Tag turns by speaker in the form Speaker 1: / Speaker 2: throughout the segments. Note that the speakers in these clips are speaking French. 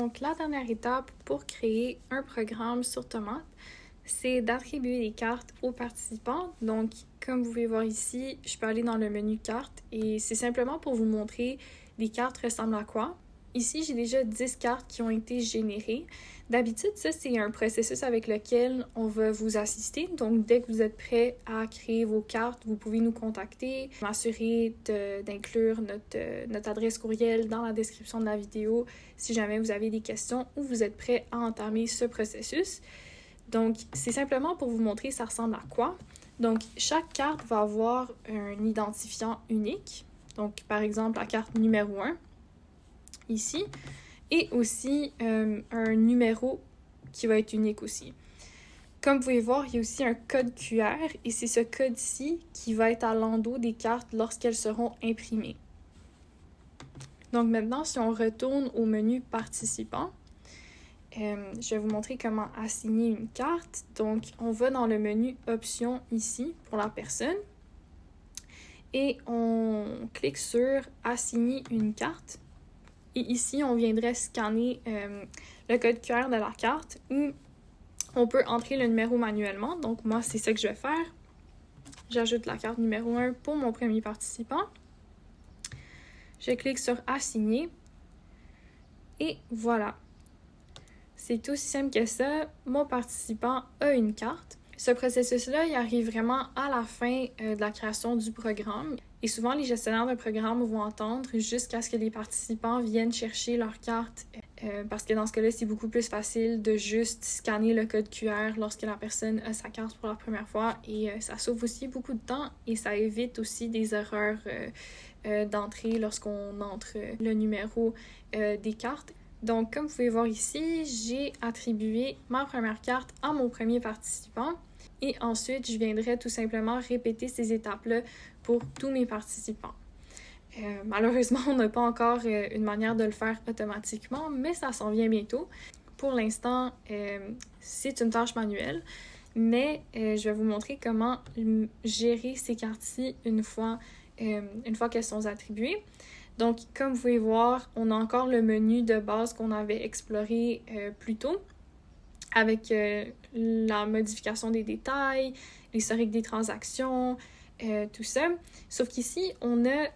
Speaker 1: Donc, la dernière étape pour créer un programme sur Tomate, c'est d'attribuer des cartes aux participants. Donc, comme vous pouvez voir ici, je peux aller dans le menu cartes et c'est simplement pour vous montrer les cartes ressemblent à quoi. Ici, j'ai déjà 10 cartes qui ont été générées. D'habitude, ça, c'est un processus avec lequel on va vous assister. Donc, dès que vous êtes prêt à créer vos cartes, vous pouvez nous contacter. M'assurer d'inclure notre adresse courriel dans la description de la vidéo si jamais vous avez des questions ou vous êtes prêt à entamer ce processus. Donc, c'est simplement pour vous montrer ça ressemble à quoi. Donc, chaque carte va avoir un identifiant unique. Donc, par exemple, la carte numéro 1, ici, et aussi un numéro qui va être unique aussi. Comme vous pouvez voir, il y a aussi un code QR, et c'est ce code-ci qui va être à l'endos des cartes lorsqu'elles seront imprimées. Donc maintenant, si on retourne au menu participants, je vais vous montrer comment assigner une carte. Donc, on va dans le menu options ici pour la personne et on clique sur assigner une carte. Et ici, on viendrait scanner le code QR de la carte ou on peut entrer le numéro manuellement. Donc, moi, c'est ça que je vais faire. J'ajoute la carte numéro 1 pour mon premier participant. Je clique sur assigner et voilà. C'est aussi simple que ça. Mon participant a une carte. Ce processus-là, il arrive vraiment à la fin de la création du programme. Et souvent, les gestionnaires de programme vont attendre jusqu'à ce que les participants viennent chercher leur carte. Parce que dans ce cas-là, c'est beaucoup plus facile de juste scanner le code QR lorsque la personne a sa carte pour la première fois. Et ça sauve aussi beaucoup de temps et ça évite aussi des erreurs d'entrée lorsqu'on entre le numéro des cartes. Donc, comme vous pouvez voir ici, j'ai attribué ma première carte à mon premier participant et ensuite, je viendrai tout simplement répéter ces étapes-là pour tous mes participants. Malheureusement, on n'a pas encore une manière de le faire automatiquement, mais ça s'en vient bientôt. Pour l'instant, c'est une tâche manuelle, mais je vais vous montrer comment gérer ces cartes-ci une fois qu'elles sont attribuées. Donc, comme vous pouvez voir, on a encore le menu de base qu'on avait exploré plus tôt avec la modification des détails, l'historique des transactions, tout ça. Sauf qu'ici, on a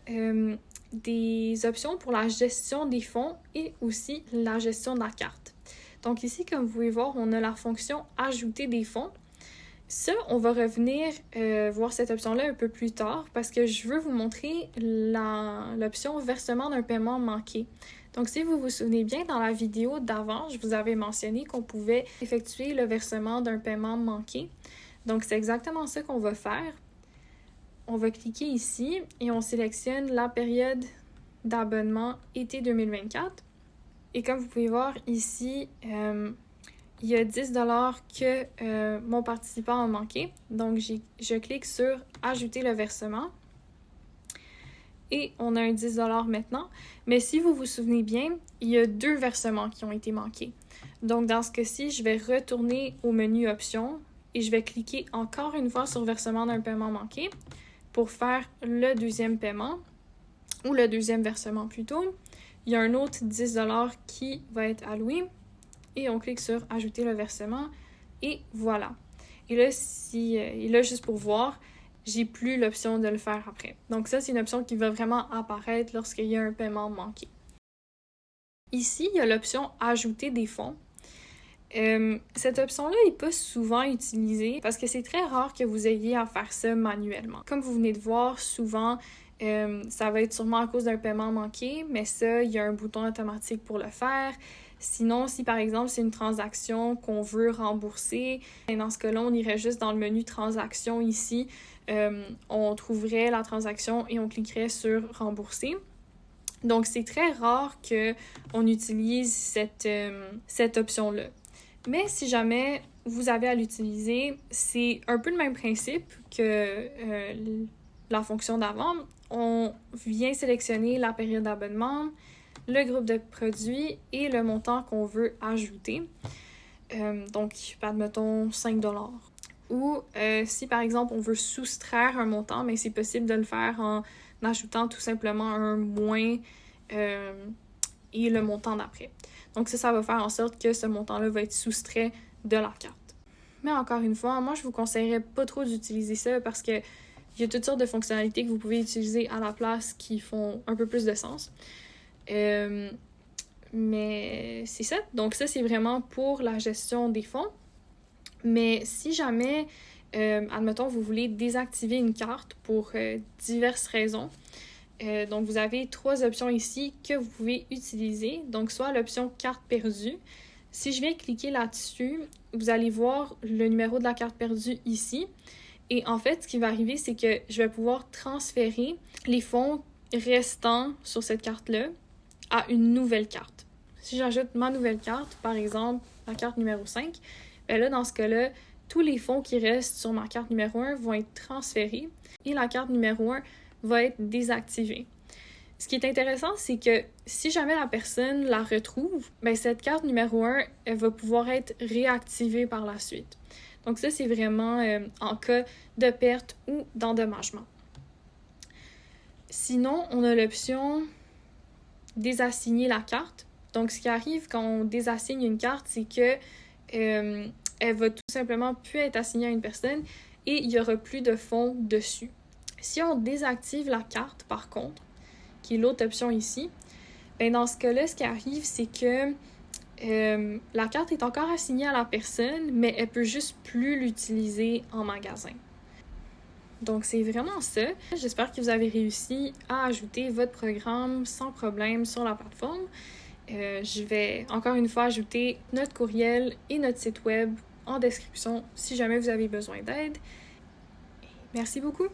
Speaker 1: des options pour la gestion des fonds et aussi la gestion de la carte. Donc ici, comme vous pouvez voir, on a la fonction « Ajouter des fonds ». Ça, on va revenir voir cette option-là un peu plus tard parce que je veux vous montrer l'option « Versement d'un paiement manqué ». Donc, si vous vous souvenez bien, dans la vidéo d'avant, je vous avais mentionné qu'on pouvait effectuer le versement d'un paiement manqué. Donc, c'est exactement ça qu'on va faire. On va cliquer ici et on sélectionne la période d'abonnement été 2024. Et comme vous pouvez voir ici, il y a 10 $ que mon participant a manqué. Donc, je clique sur « Ajouter le versement ». Et on a un 10 $ maintenant. Mais si vous vous souvenez bien, il y a 2 versements qui ont été manqués. Donc, dans ce cas-ci, je vais retourner au menu Options et je vais cliquer encore une fois sur « Versement d'un paiement manqué » pour faire le deuxième paiement, ou le deuxième versement plutôt. Il y a un autre 10 $ qui va être alloué. Et on clique sur « Ajouter le versement » et voilà. Et là, juste pour voir, j'ai plus l'option de le faire après. Donc ça, c'est une option qui va vraiment apparaître lorsqu'il y a un paiement manqué. Ici, il y a l'option « Ajouter des fonds ». Cette option-là n'est pas souvent utilisée parce que c'est très rare que vous ayez à faire ça manuellement. Comme vous venez de voir, souvent, ça va être sûrement à cause d'un paiement manqué, mais ça, il y a un bouton automatique pour le faire. Sinon, si par exemple, c'est une transaction qu'on veut rembourser, dans ce cas-là, on irait juste dans le menu « Transactions » ici. On trouverait la transaction et on cliquerait sur « Rembourser ». Donc, c'est très rare qu'on utilise cette option-là. Mais si jamais vous avez à l'utiliser, c'est un peu le même principe que la fonction d'avant. On vient sélectionner la période d'abonnement, le groupe de produits et le montant qu'on veut ajouter. Donc, admettons 5 $. Ou si par exemple on veut soustraire un montant, mais c'est possible de le faire en ajoutant tout simplement un moins et le montant d'après. Donc ça va faire en sorte que ce montant-là va être soustrait de la carte. Mais encore une fois, moi je vous conseillerais pas trop d'utiliser ça parce que il y a toutes sortes de fonctionnalités que vous pouvez utiliser à la place qui font un peu plus de sens. Mais c'est ça. Donc ça, c'est vraiment pour la gestion des fonds. Mais si jamais, admettons, vous voulez désactiver une carte pour diverses raisons, donc vous avez 3 options ici que vous pouvez utiliser. Donc soit l'option carte perdue. Si je viens cliquer là-dessus, vous allez voir le numéro de la carte perdue ici. Et en fait, ce qui va arriver, c'est que je vais pouvoir transférer les fonds restants sur cette carte-là à une nouvelle carte. Si j'ajoute ma nouvelle carte, par exemple la carte numéro 5, bien là, dans ce cas-là, tous les fonds qui restent sur ma carte numéro 1 vont être transférés et la carte numéro 1 va être désactivée. Ce qui est intéressant, c'est que si jamais la personne la retrouve, bien cette carte numéro 1, elle va pouvoir être réactivée par la suite. Donc ça, c'est vraiment en cas de perte ou d'endommagement. Sinon, on a l'option désassigner la carte. Donc ce qui arrive quand on désassigne une carte, c'est que elle va tout simplement plus être assignée à une personne et il n'y aura plus de fonds dessus. Si on désactive la carte, par contre, qui est l'autre option ici, bien dans ce cas-là, ce qui arrive, c'est que la carte est encore assignée à la personne, mais elle peut juste plus l'utiliser en magasin. Donc, c'est vraiment ça. J'espère que vous avez réussi à ajouter votre programme sans problème sur la plateforme. Je vais encore une fois ajouter notre courriel et notre site web en description si jamais vous avez besoin d'aide. Merci beaucoup!